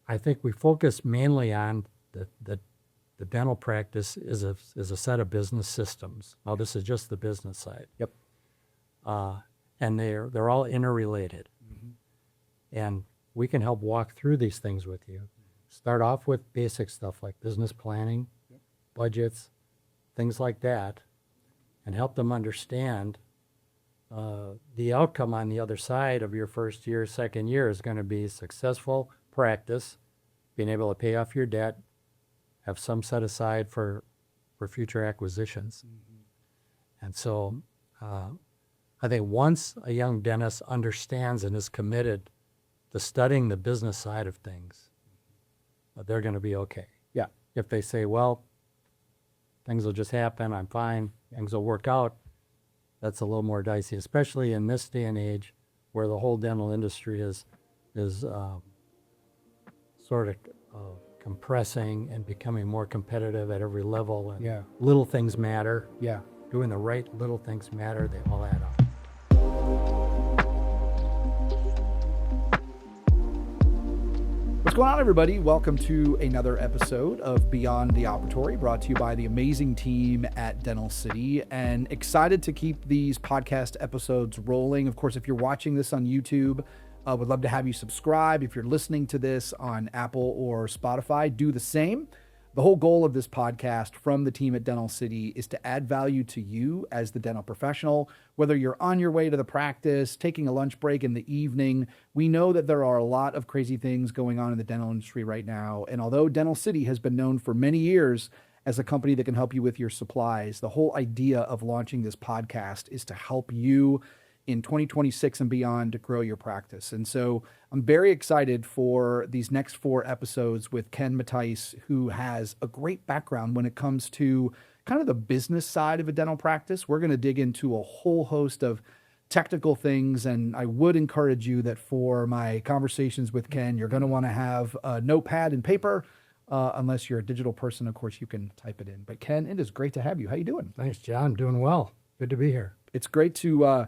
I think we focus mainly on the dental practice is a set of business systems. Now, this is just the business side. Yep. And they're all interrelated. And we can help walk through these things with you. Start off with basic stuff like business planning, budgets, things like that, and help them understand the outcome on the other side of your first year, second year is going to be successful practice, being able to pay off your debt, have some set aside for future acquisitions. And so I think once a young dentist understands and is committed to studying the business side of things, they're going to be okay. Yeah. If they say, well, things will just happen, I'm fine, things will work out, that's a little more dicey, especially in this day and age where the whole dental industry is sort of compressing and becoming more competitive at every level. And little things matter. Yeah. Doing the right little things matter. They all add up. What's going on, everybody? Welcome to another episode of Beyond the Operatory, brought to you by the amazing team at Dental City, and excited to keep these podcast episodes rolling. Of course, if you're watching this on YouTube, would love to have you subscribe. If you're listening to this on Apple or Spotify, do the same. The whole goal of this podcast from the team at Dental City is to add value to you as the dental professional, whether you're on your way to the practice, taking a lunch break in the evening. We know that there are a lot of crazy things going on in the dental industry right now. And although Dental City has been known for many years as a company that can help you with your supplies, the whole idea of launching this podcast is to help you in 2026 and beyond to grow your practice. And so I'm very excited for these next 4 episodes with Ken Mathys, who has a great background when it comes to kind of the business side of a dental practice. We're going to dig into a whole host of technical things, and I would encourage you that for my conversations with Ken, you're going to want to have a notepad and paper. Unless you're a digital person, of course, you can type it in. But Ken, it is great to have you. How you doing? Thanks, John. Doing well. Good to be here. It's great to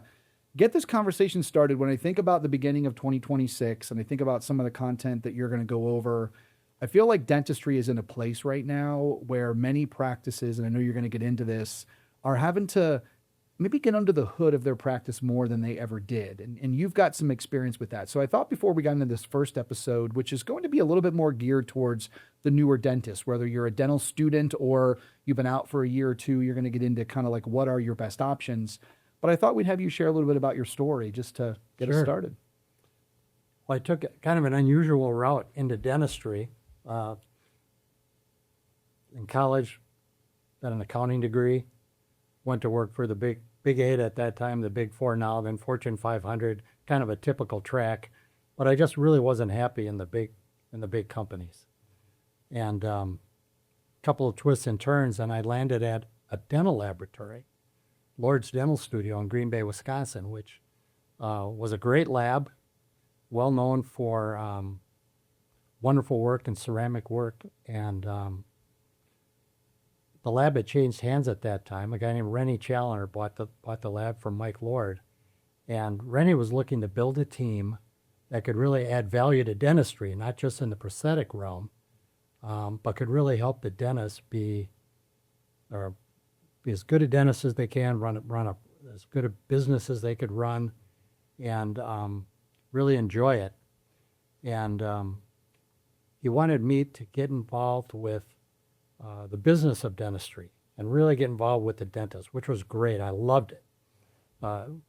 get this conversation started. When I think about the beginning of 2026 and I think about some of the content that you're going to go over, I feel like dentistry is in a place right now where many practices, and I know you're going to get into this, are having to maybe get under the hood of their practice more than they ever did. And you've got some experience with that. So I thought before we got into this first episode, which is going to be a little bit more geared towards the newer dentist, whether you're a dental student or you've been out for a year or two, you're going to get into kind of like what are your best options. But I thought we'd have you share a little bit about your story just to get us started. Well, I took kind of an unusual route into dentistry. In college, got an accounting degree, went to work for the Big 8 at that time, the Big 4 now, then Fortune 500, kind of a typical track. But I just really wasn't happy in the big companies. And a couple of twists and turns, and I landed at a dental laboratory, Lord's Dental Studio in Green Bay, Wisconsin, which was a great lab, well known for wonderful work and ceramic work. And the lab had changed hands at that time. A guy named Rennie Challoner bought the lab from Mike Lord. And Rennie was looking to build a team that could really add value to dentistry, not just in the prosthetic realm, but could really help the dentists be as good a dentist as they can, run as good a business as they could run, and really enjoy it. And he wanted me to get involved with the business of dentistry and really get involved with the dentist, which was great. I loved it.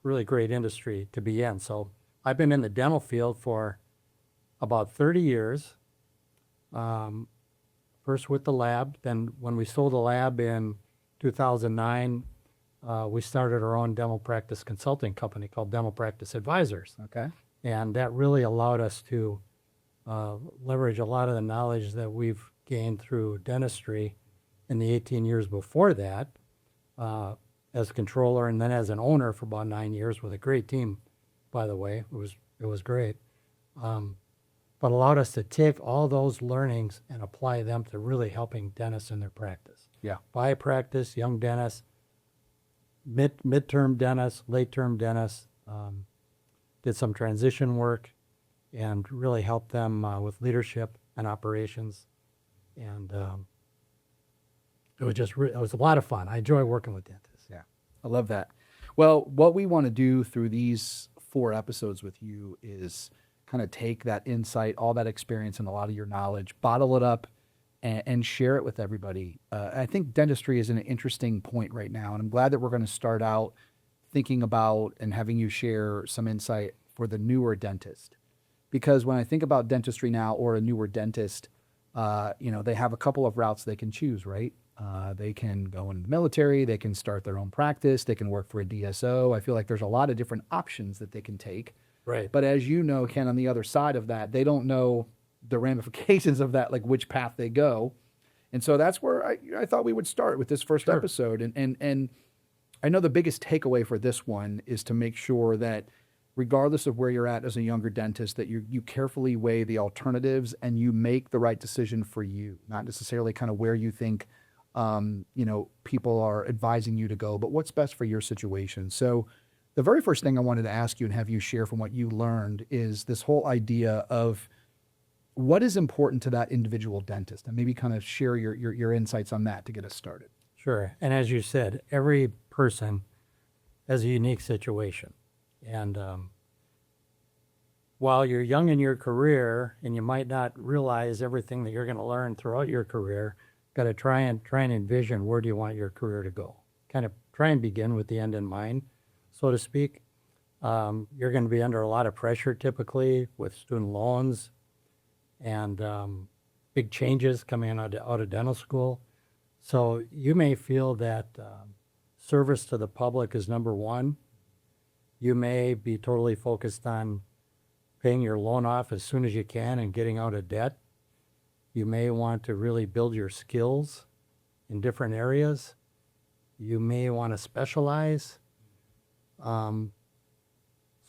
Really great industry to be in. So I've been in the dental field for about 30 years. First with the lab, then when we sold the lab in 2009, we started our own dental practice consulting company called Dental Practice Advisors. Okay. And that really allowed us to leverage a lot of the knowledge that we've gained through dentistry in the 18 years before that, as controller and then as an owner for about 9 years with a great team, by the way. It was great. But allowed us to take all those learnings and apply them to really helping dentists in their practice. Yeah. By practice, young dentists, midterm dentists, late-term dentists, did some transition work and really helped them with leadership. and operations. And it was just, it was a lot of fun. I enjoy working with dentists. Yeah, I love that. Well, what we want to do through these 4 episodes with you is kind of take that insight, all that experience and a lot of your knowledge, bottle it up and share it with everybody. I think dentistry is an interesting point right now, and I'm glad that we're going to start out thinking about and having you share some insight for the newer dentist. Because when I think about dentistry now or a newer dentist, they have a couple of routes they can choose, right? They can go in the military, they can start their own practice, they can work for a DSO. I feel like there's a lot of different options that they can take. Right. But as you know, Ken, on the other side of that, they don't know the ramifications of that, like which path they go. And so that's where I thought we would start with this first Sure. episode. And I know the biggest takeaway for this one is to make sure that regardless of where you're at as a younger dentist, that you carefully weigh the alternatives and you make the right decision for you, not necessarily kind of where you think people are advising you to go, but what's best for your situation. So the very first thing I wanted to ask you and have you share from what you learned is this whole idea of what is important to that individual dentist, and maybe kind of share your insights on that to get us started. Sure. And as you said, every person has a unique situation. And while you're young in your career and you might not realize everything that you're going to learn throughout your career, got to try and envision where do you want your career to go. Kind of try and begin with the end in mind, so to speak. You're going to be under a lot of pressure typically with student loans and big changes coming out of dental school. So you may feel that service to the public is number one. You may be totally focused on paying your loan off as soon as you can and getting out of debt. You may want to really build your skills in different areas. You may want to specialize. So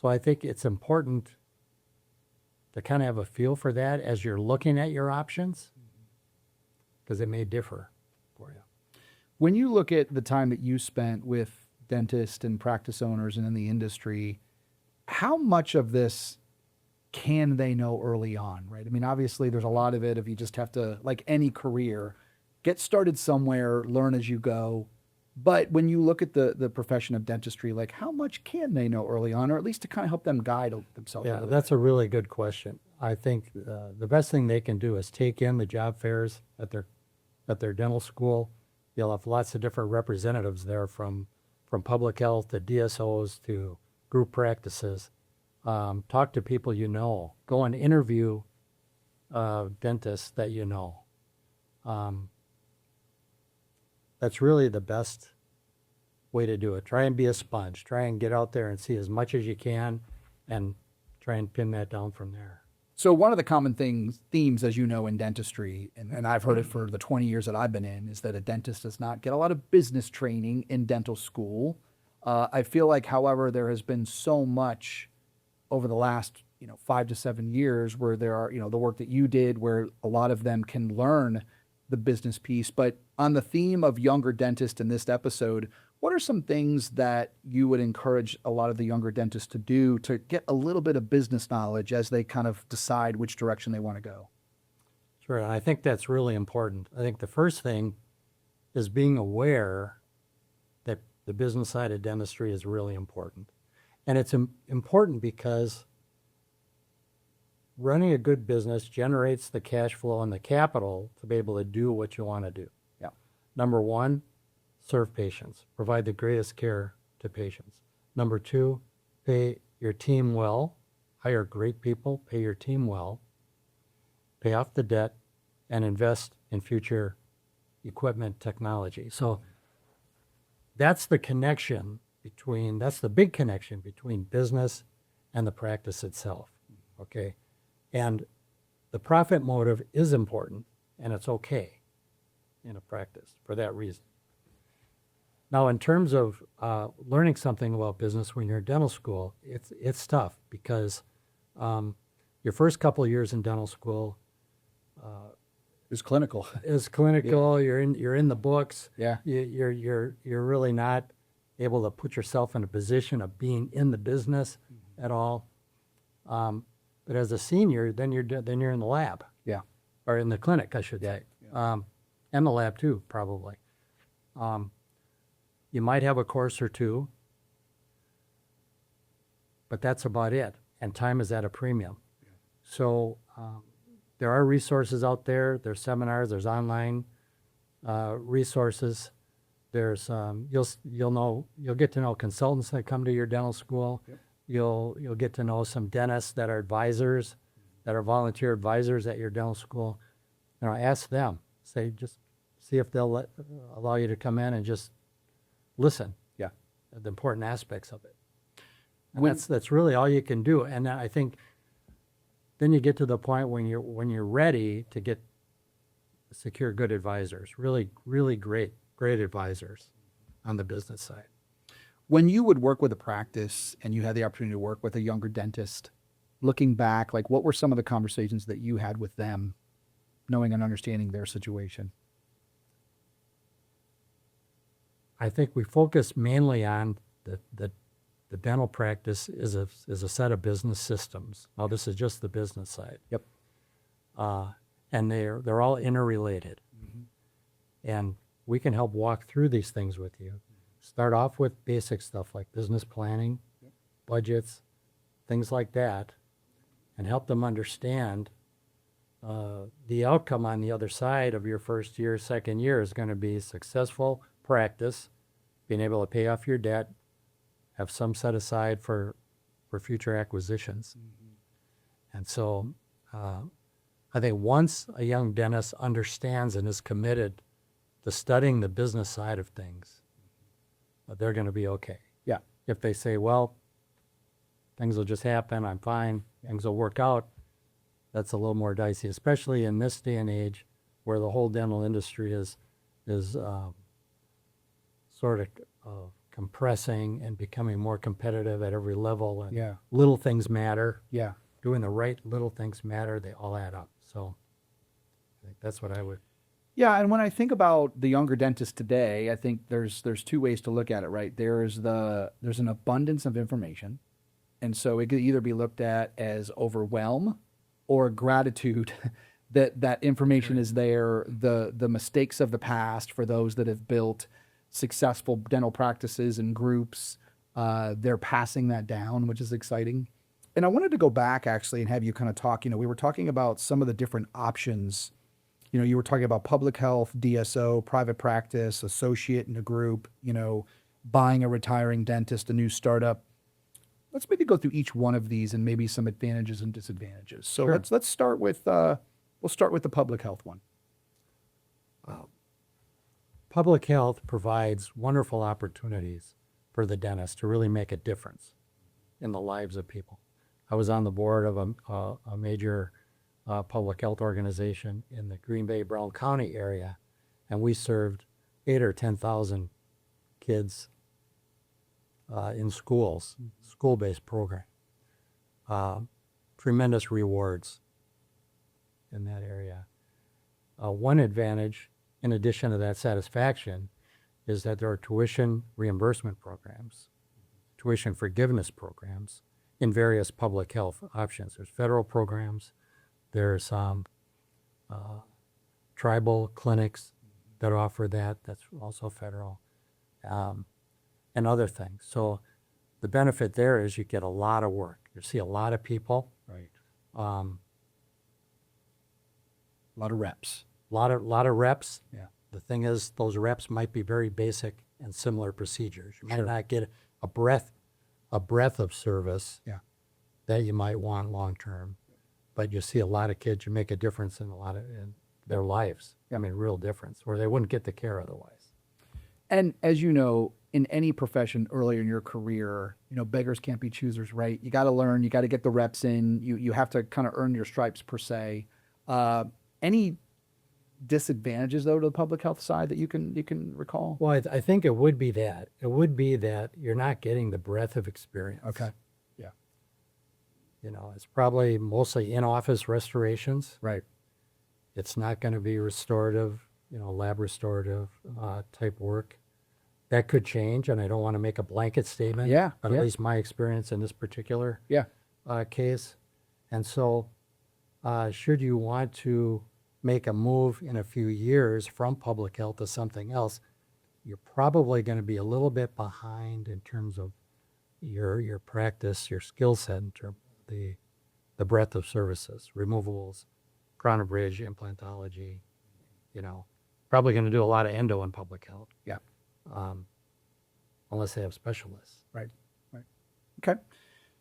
I think it's important to kind of have a feel for that as you're looking at your options, because it may differ for you. When you look at the time that you spent with dentists and practice owners and in the industry, how much of this can they know early on, right? I mean, obviously there's a lot of it if you just have to, like any career, get started somewhere, learn as you go. But when you look at the profession of dentistry, like how much can they know early on, or at least to kind of help them guide themselves? Yeah, that's a really good question. I think the best thing they can do is take in the job fairs at their dental school. You'll have lots of different representatives there from public health to DSOs to group practices. Talk to people you know. Go and interview dentists that you know. That's really the best way to do it. Try and be a sponge. Try and get out there and see as much as you can and try and pin that down from there. So one of the common themes, as you know, in dentistry, and I've heard it for the 20 years that I've been in, is that a dentist does not get a lot of business training in dental school. I feel like, however, there has been so much over the last 5 to 7 years where there are, the work that you did, where a lot of them can learn the business piece. But on the theme of younger dentists in this episode, what are some things that you would encourage a lot of the younger dentists to do to get a little bit of business knowledge as they kind of decide which direction they want to go? Sure, and I think that's really important. I think the first thing is being aware that the business side of dentistry is really important. And it's important because running a good business generates the cash flow and the capital to be able to do what you want to do. Yeah. Number one, serve patients. Provide the greatest care to patients. Number two, pay your team well. Hire great people. Pay your team well. Pay off the debt and invest in future equipment technology. So that's the connection that's the big connection between business and the practice itself. Okay. And the profit motive is important, and it's okay in a practice for that reason. Now, in terms of learning something about business when you're in dental school, it's tough because your first couple of years in dental school Is clinical. is clinical. Yeah. You're in the books. Yeah. You're really not able to put yourself in a position of being in the business at all. But as a senior, then you're in the lab. Yeah. or in the clinic, I should say, and the lab too, probably. You might have a course or two, but that's about it. And time is at a premium. Yeah. So there are resources out there. There's seminars. There's online resources. There's you'll get to know consultants that come to your dental school. Yep. You'll get to know some dentists that are advisors, that are volunteer advisors at your dental school. Ask them. Say, just see if they'll allow you to come in and just listen. Yeah, the important aspects of it. And that's really all you can do. And I think then you get to the point when you're ready to secure good advisors, really, really great advisors on the business side. When you would work with a practice and you had the opportunity to work with a younger dentist, looking back, like what were some of the conversations that you had with them, knowing and understanding their situation? I think we focus mainly on the dental practice is a set of business systems. Now, this is just the business side. Yep. And they're all interrelated. Mm-hmm. And we can help walk through these things with you. Start off with basic stuff like business planning, budgets, things like that, and help them understand the outcome on the other side of your first year, second year is going to be successful practice, being able to pay off your debt, have some set aside for future acquisitions. Mm-hmm. And so I think once a young dentist understands and is committed to studying the business side of things, they're going to be okay. Yeah. If they say, well, things will just happen, I'm fine, things will work out, that's a little more dicey, especially in this day and age where the whole dental industry is sort of compressing and becoming more competitive at every level. And little things matter. Yeah. Doing the right little things matter. They all add up. So I think that's what I would. Yeah, and when I think about the younger dentist today, I think there's two ways to look at it, right? There's an abundance of information, and so it could either be looked at as overwhelm or gratitude that information is there, the mistakes of the past for those that have built successful dental practices and groups, they're passing that down, which is exciting. And I wanted to go back actually and have you kind of talk, we were talking about some of the different options. You were talking about public health, DSO, private practice, associate in a group, buying a retiring dentist, a new startup. Let's maybe go through each one of these and maybe some advantages and disadvantages. So sure. let's start with we'll start with the public health one. Public health provides wonderful opportunities for the dentist to really make a difference in the lives of people. I was on the board of a major public health organization in the Green Bay, Brown County area, and we served 8,000 or 10,000 kids in schools, school-based program. Tremendous rewards in that area. One advantage, in addition to that satisfaction, is that there are tuition reimbursement programs, tuition forgiveness programs in various public health options. There's federal programs, there's tribal clinics that offer that, that's also federal, and other things. So the benefit there is you get a lot of work. You see a lot of people. Right. A lot of reps. lot of reps. Yeah. The thing is, those reps might be very basic and similar procedures. You might not get a breadth of service that you might want long term, but you see a lot of kids. You make a difference in their lives. I mean, real difference, or they wouldn't get the care otherwise. And as you know, in any profession earlier in your career, beggars can't be choosers, right? You got to learn. You got to get the reps in. You have to kind of earn your stripes per se. Any disadvantages though to the public health side that you can recall? Well, I think it would be that. It would be that you're not getting the breadth of experience. Okay. Yeah. It's probably mostly in-office restorations. Right. It's not going to be restorative, lab restorative type work. That could change, and I don't want to make a blanket statement. Yeah. But at least my experience in this particular case. And so should you want to make a move in a few years from public health to something else, you're probably going to be a little bit behind in terms of your practice, your skill set, in terms of the breadth of services, removables, crown and bridge, implantology, probably going to do a lot of endo in public health. Yeah. Unless they have specialists. Right. Okay.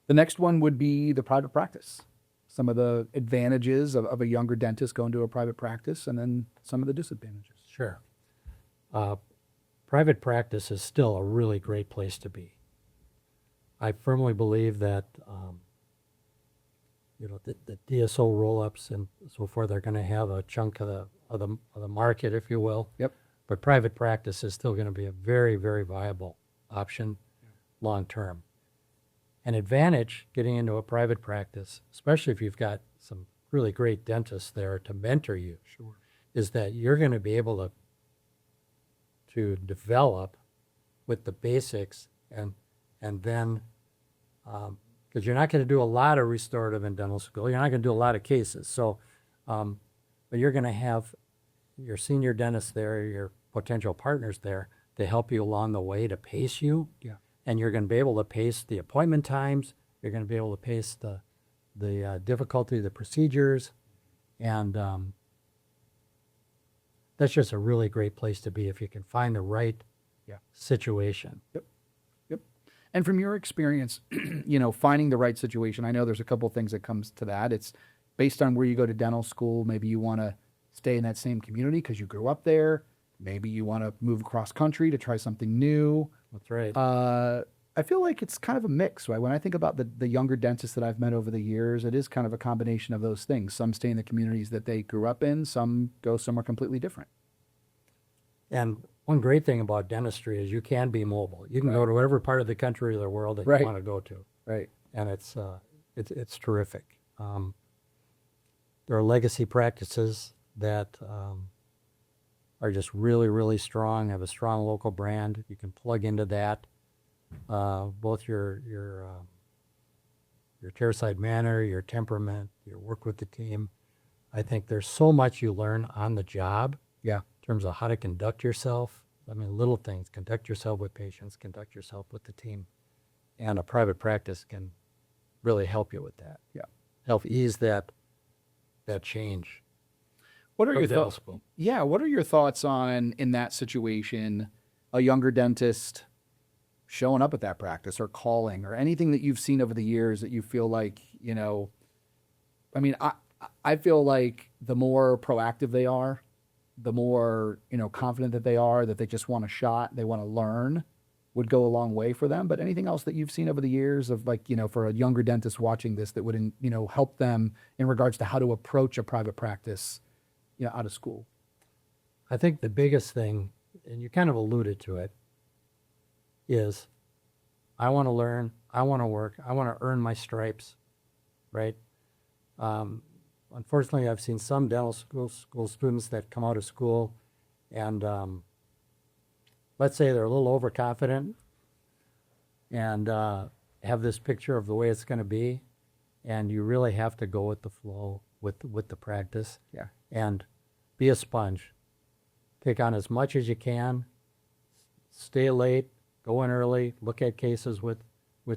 The next one would be the private practice. Some of the advantages of a younger dentist going to a private practice, and then some of the disadvantages. Sure. Private practice is still a really great place to be. I firmly believe that, the DSO roll-ups and so forth are going to have a chunk of the market, if you will. Yep. But private practice is still going to be a very, very viable option long term. An advantage getting into a private practice, especially if you've got some really great dentists there to mentor you, is that you're going to be able to develop with the basics and then because you're not going to do a lot of restorative in dental school. You're not going to do a lot of cases. So, but you're going to have your senior dentist there, your potential partners there to help you along the way to pace you. Yeah. And you're going to be able to pace the appointment times. You're going to be able to pace the difficulty of the procedures. And that's just a really great place to be if you can find the right situation. Yep. And from your experience, finding the right situation, I know there's a couple of things that comes to that. It's based on where you go to dental school. Maybe you want to stay in that same community because you grew up there. Maybe you want to move across country to try something new. That's right. I feel like it's kind of a mix, right? When I think about the younger dentists that I've met over the years, it is kind of a combination of those things. Some stay in the communities that they grew up in. Some go somewhere completely different. And one great thing about dentistry is you can be mobile. You can go to whatever part of the country or the world that you want to go to. Right. And it's terrific. There are legacy practices that are just really, really strong, have a strong local brand. You can plug into that. Both your chairside manner, your temperament, your work with the team. I think there's so much you learn on the job. Yeah. In terms of how to conduct yourself. I mean, little things, conduct yourself with patients, conduct yourself with the team. And a private practice can really help you with that. Yeah. Help ease that change. What are your dental thoughts? school. Yeah. What are your thoughts on, in that situation, a younger dentist showing up at that practice or calling or anything that you've seen over the years that you feel like, I feel like the more proactive they are, the more, confident that they are, that they just want a shot, they want to learn, would go a long way for them. But anything else that you've seen over the years of for a younger dentist watching this that would, help them in regards to how to approach a private practice, out of school? I think the biggest thing, and you kind of alluded to it, is I want to learn, I want to work, I want to earn my stripes, right? Unfortunately, I've seen some dental school students that come out of school and let's say they're a little overconfident and have this picture of the way it's going to be, and you really have to go with the flow with the practice. Yeah. And be a sponge. Take on as much as you can. Stay late. Go in early. Look at cases with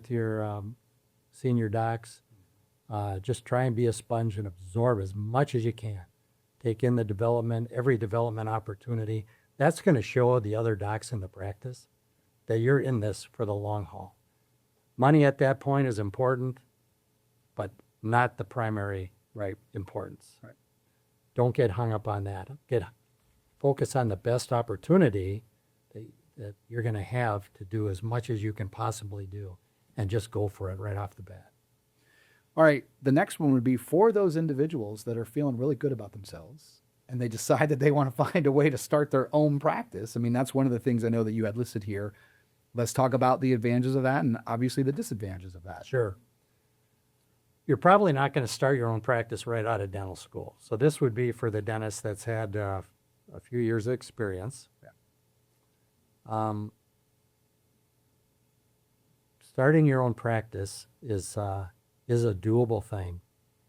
your senior docs. Just try and be a sponge and absorb as much as you can. Take in the development, every development opportunity. That's going to show the other docs in the practice that you're in this for the long haul. Money at that point is important, but not the primary importance. Right. Don't get hung up on that. Focus on the best opportunity that you're going to have to do as much as you can possibly do, and just go for it right off the bat. All right, the next one would be for those individuals that are feeling really good about themselves and they decide that they want to find a way to start their own practice. I mean, that's one of the things I know that you had listed here. Let's talk about the advantages of that and obviously the disadvantages of that. Sure. You're probably not going to start your own practice right out of dental school. So this would be for the dentist that's had a few years of experience. Yeah. Starting your own practice is a doable thing.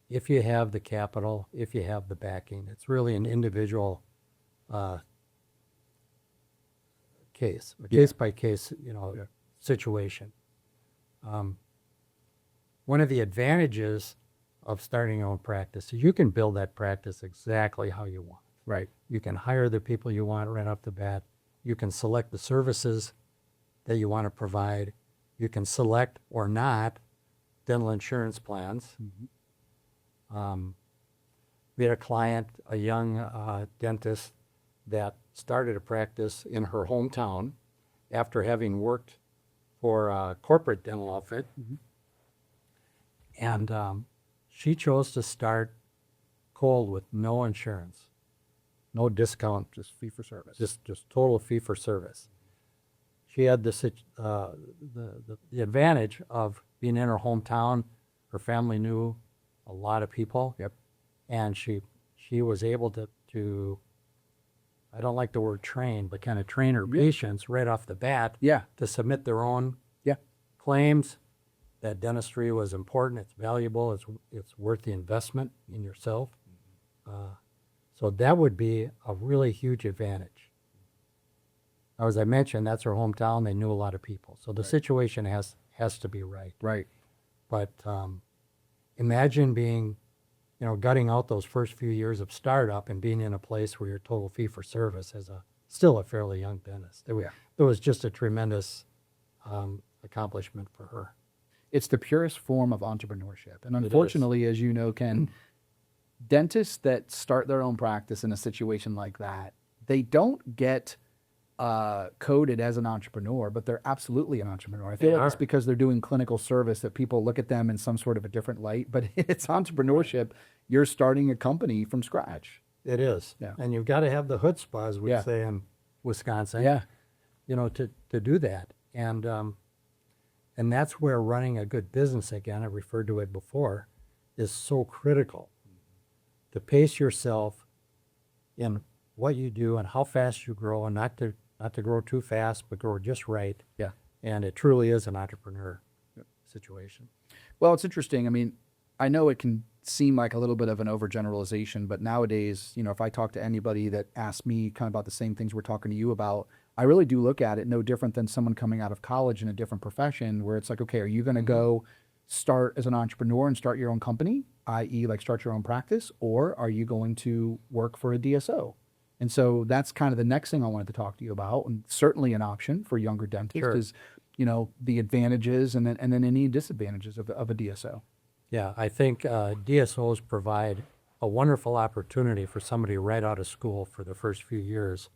if you have the capital, if you have the backing. It's really an individual case, a case by case, situation. One of the advantages of starting your own practice is you can build that practice exactly how you want. Right. You can hire the people you want right off the bat. You can select the services that you want to provide. You can select or not dental insurance plans. We had a client, a young dentist, that started a practice in her hometown after having worked for a corporate dental outfit. And she chose to start cold with no insurance, no discount, Just fee for service. just total fee for service. She had the advantage of being in her hometown. Her family knew a lot of people. Yep. And she was able to, I don't like the word train, but kind of train her patients right off the bat Yeah. to submit their own Yeah. claims, that dentistry was important, it's valuable, it's worth the investment in yourself. So that would be a really huge advantage. Now, as I mentioned, that's her hometown. They knew a lot of people. So the situation has to be right. Right. But imagine being, gutting out those first few years of startup and being in a place where you're total fee for service as still a fairly young dentist. It was just a tremendous accomplishment for her. It's the purest form of entrepreneurship. And unfortunately, as you know, Ken, dentists that start their own practice in a situation like that, they don't get coded as an entrepreneur, but they're absolutely an entrepreneur. I feel like it's because they're doing clinical service that people look at them in some sort of a different light, but it's entrepreneurship. You're starting a company from scratch. It is. Yeah. And you've got to have the chutzpah, as we say in Wisconsin, to do that. And that's where running a good business, again, I referred to it before, is so critical. To pace yourself in what you do and how fast you grow, and not to grow too fast, but grow just right. Yeah. And it truly is an entrepreneur situation. Well, it's interesting. I mean, I know it can seem like a little bit of an overgeneralization, but nowadays, if I talk to anybody that asks me kind of about the same things we're talking to you about, I really do look at it no different than someone coming out of college in a different profession, where it's like, okay, are you going to go start as an entrepreneur and start your own company, i.e. like start your own practice, or are you going to work for a DSO? And so that's kind of the next thing I wanted to talk to you about, and certainly an option for younger dentists is, the advantages and then any disadvantages of a DSO. Yeah, I think DSOs provide a wonderful opportunity for somebody right out of school for the first few years,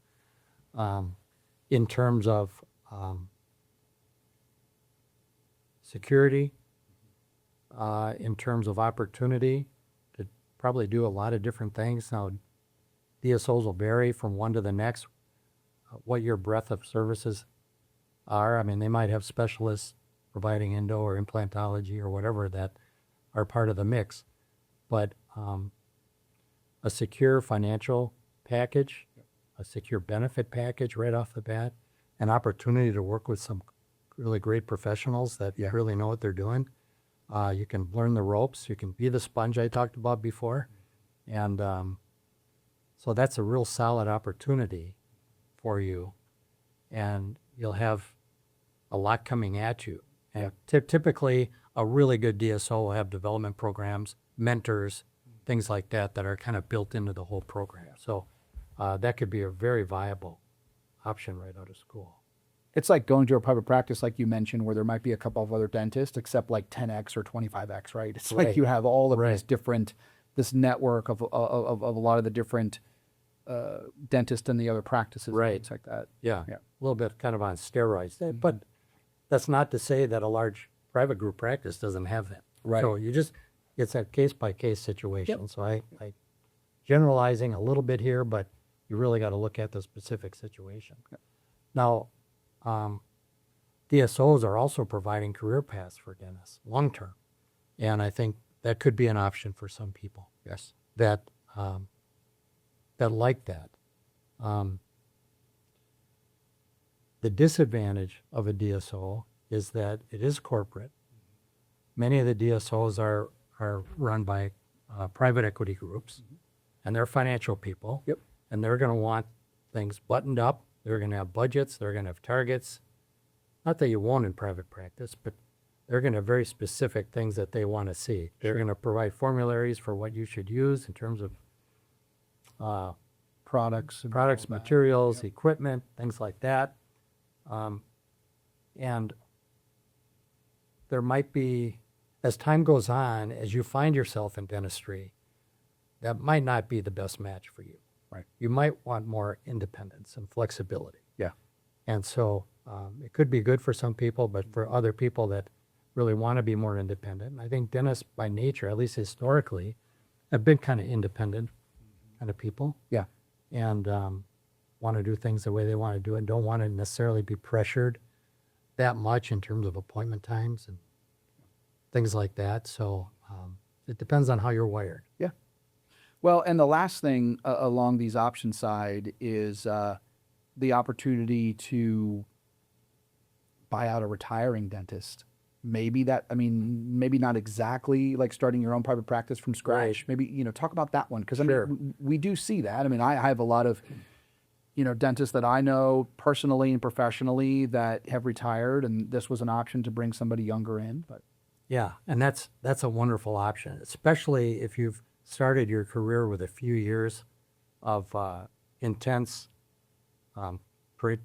in terms of security, in terms of opportunity to probably do a lot of different things. Now, DSOs will vary from one to the next, what your breadth of services are. I mean, they might have specialists providing endo or implantology or whatever that are part of the mix. But a secure financial package, a secure benefit package right off the bat, an opportunity to work with some really great professionals that really know what they're doing. You can learn the ropes. You can be the sponge I talked about before. And so that's a real solid opportunity for you. And you'll have a lot coming at you. And typically, a really good DSO will have development programs, mentors, things like that are kind of built into the whole program. So that could be a very viable option right out of school. It's like going to a private practice, like you mentioned, where there might be a couple of other dentists, except like 10X or 25X, right? It's like you have all of these different, this network of a lot of the different dentists and the other practices. Right. Things like that. Yeah. A little bit kind of on steroids. But that's not to say that a large private group practice doesn't have that. Right. So it's a case-by-case situation. So I generalizing a little bit here, but you really got to look at the specific situation. Now, DSOs are also providing career paths for dentists long-term. And I think that could be an option for some people. Yes. That like that. The disadvantage of a DSO is that it is corporate. Many of the DSOs are run by private equity groups, and they're financial people. Yep. And they're going to want things buttoned up. They're going to have budgets. They're going to have targets. Not that you won't in private practice, but they're going to have very specific things that they want to see. They're going to provide formularies for what you should use in terms of Products, and products, all that. materials, equipment, things like that. And there might be, as time goes on, as you find yourself in dentistry, that might not be the best match for you. Right. You might want more independence and flexibility. Yeah. And so it could be good for some people, but for other people that really want to be more independent, I think dentists by nature, at least historically, have been kind of independent kind of people. Yeah. And want to do things the way they want to do it, don't want to necessarily be pressured that much in terms of appointment times and things like that. So it depends on how you're wired. Yeah. Well, and the last thing along these option side is the opportunity to buy out a retiring dentist. Maybe maybe not exactly like starting your own private practice from scratch. Right. Maybe, talk about that one. Because Sure. we do see that. I mean, I have a lot of, dentists that I know personally and professionally that have retired, and this was an option to bring somebody younger in. But Yeah, and that's a wonderful option, especially if you've started your career with a few years of intense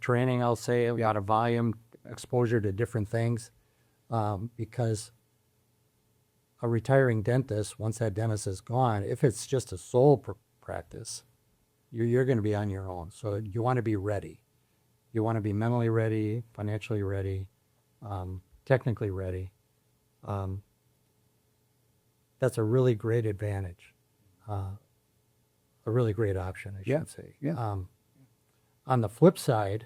training, I'll say, a lot of volume, exposure to different things, because a retiring dentist, once that dentist is gone, if it's just a sole practice, you're going to be on your own. So you want to be ready. You want to be mentally ready, financially ready, technically ready. That's a really great advantage, a really great option, I should say. Yeah. On the flip side,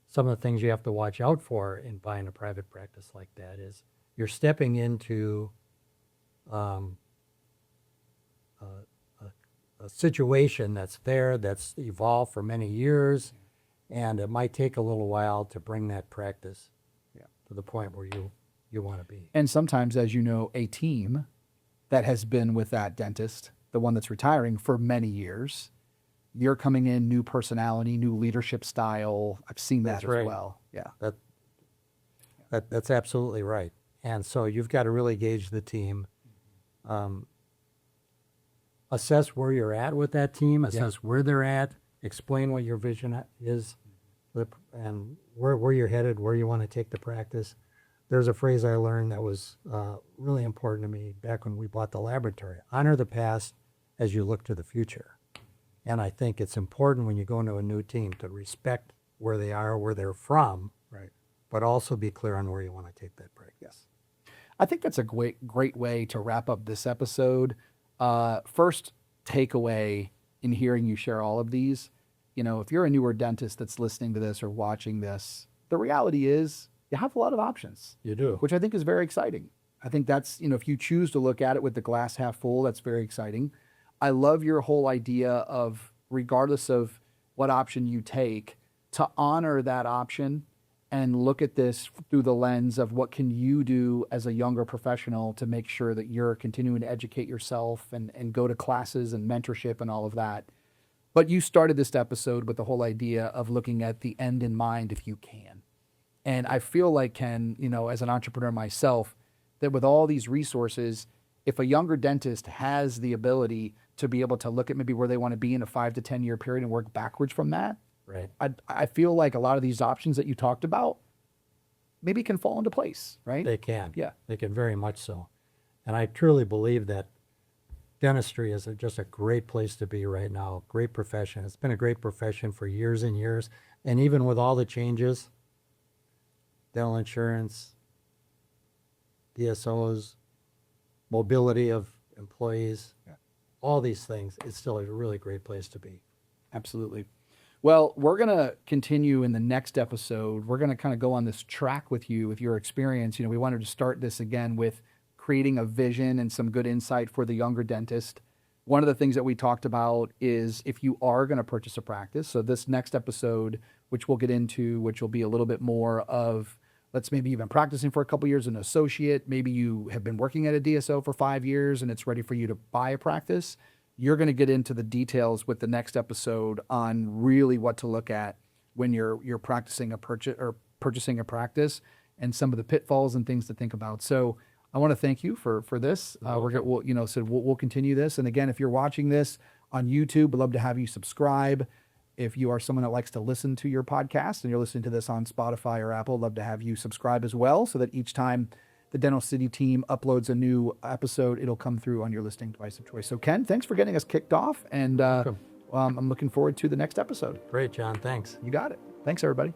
some of the things you have to watch out for in buying a private practice like that is you're stepping into a situation that's there, that's evolved for many years, and it might take a little while to bring that practice to the point where you want to be. And sometimes, as you know, a team that has been with that dentist, the one that's retiring for many years, you're coming in, new personality, new leadership style. I've seen that That's as right. well. Yeah. That's absolutely right. And so you've got to really gauge the team, assess where you're at with that team, assess where they're at, explain what your vision is, and where you're headed, where you want to take the practice. There's a phrase I learned that was really important to me back when we bought the laboratory. Honor the past as you look to the future. And I think it's important when you go into a new team to respect where they are, where they're from, Right. but also be clear on where you want to take that practice. I think that's a great way to wrap up this episode. First takeaway in hearing you share all of these, if you're a newer dentist that's listening to this or watching this, the reality is you have a lot of options. You do. Which I think is very exciting. I think that's, if you choose to look at it with the glass half full, that's very exciting. I love your whole idea of, regardless of what option you take, to honor that option and look at this through the lens of what can you do as a younger professional to make sure that you're continuing to educate yourself and go to classes and mentorship and all of that. But you started this episode with the whole idea of looking at the end in mind if you can. And I feel like, Ken, as an entrepreneur myself, that with all these resources, if a younger dentist has the ability to be able to look at maybe where they want to be in a 5 to 10 year period and work backwards from that, Right. I feel like a lot of these options that you talked about maybe can fall into place, right? They can. Yeah. They can very much so. And I truly believe that dentistry is just a great place to be right now. Great profession. It's been a great profession for years and years. And even with all the changes, dental insurance, DSOs, mobility of employees, all these things, it's still a really great place to be. Absolutely. Well, we're going to continue in the next episode. We're going to kind of go on this track with you, with your experience. We wanted to start this again with creating a vision and some good insight for the younger dentist. One of the things that we talked about is if you are going to purchase a practice. So this next episode, which we'll get into, which will be a little bit more of maybe you've been practicing for a couple years, an associate, maybe you have been working at a DSO for 5 years and it's ready for you to buy a practice. You're going to get into the details with the next episode on really what to look at when you're practicing a purchase or purchasing a practice, and some of the pitfalls and things to think about. So I want to thank you for this. We'll continue this. And again, if you're watching this on YouTube, we'd love to have you subscribe. If you are someone that likes to listen to your podcast and you're listening to this on Spotify or Apple, love to have you subscribe as well, so that each time the Dental City team uploads a new episode, it'll come through on your listening device of choice. So Ken, thanks for getting us kicked off, and I'm looking forward to the next episode. Great, John. Thanks. You got it. Thanks, everybody.